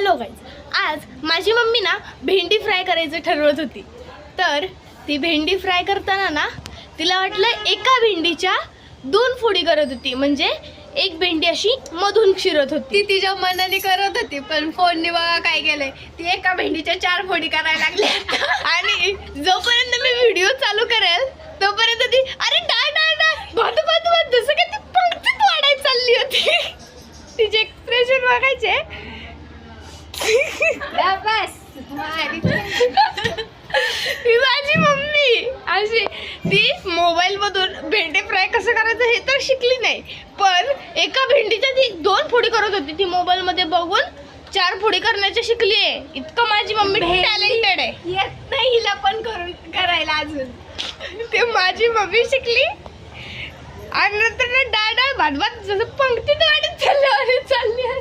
Hello guys, आज माझी mummy ना भेंडी फ्राय करायचं ठरवत होती. तर ती भेंडी फ्राय करताना ना तिला वाटलं एका भेंडीच्या 2 फोडी करत होती, म्हणजे एक भेंडी अशी मधून शिरत होती. ती तिच्या मनाने करत होती, पण फोनने बघा काय केलंय, ती एका भेंडीच्या 4 फोडी करायला लागली. आणि जोपर्यंत मी व्हिडिओ चालू करेल तोपर्यंत ती अरे डाळ डाळ डाळ भात भात भात जसं काय ती पंक्तीत वाढायला चालली होती. तिचे एक्सप्रेशन बघायचे. ही माझी मम्मी अशी ती मोबाईल मधून भेंडी फ्राय कसं करायचं हे तर शिकली नाही, पण एका भेंडीच्या ती 2 फोडी करत होती. ती मोबाईल मध्ये बघून 4 फोडी करण्याची शिकली आहे. इतकं माझी मम्मी टॅलेंटेड आहे. येत नाही हिला पण करायला अजून. ते माझी मम्मी शिकली आणि नंतर डाळ डाळ भात भात जसं पंक्तीत वाढत चालली.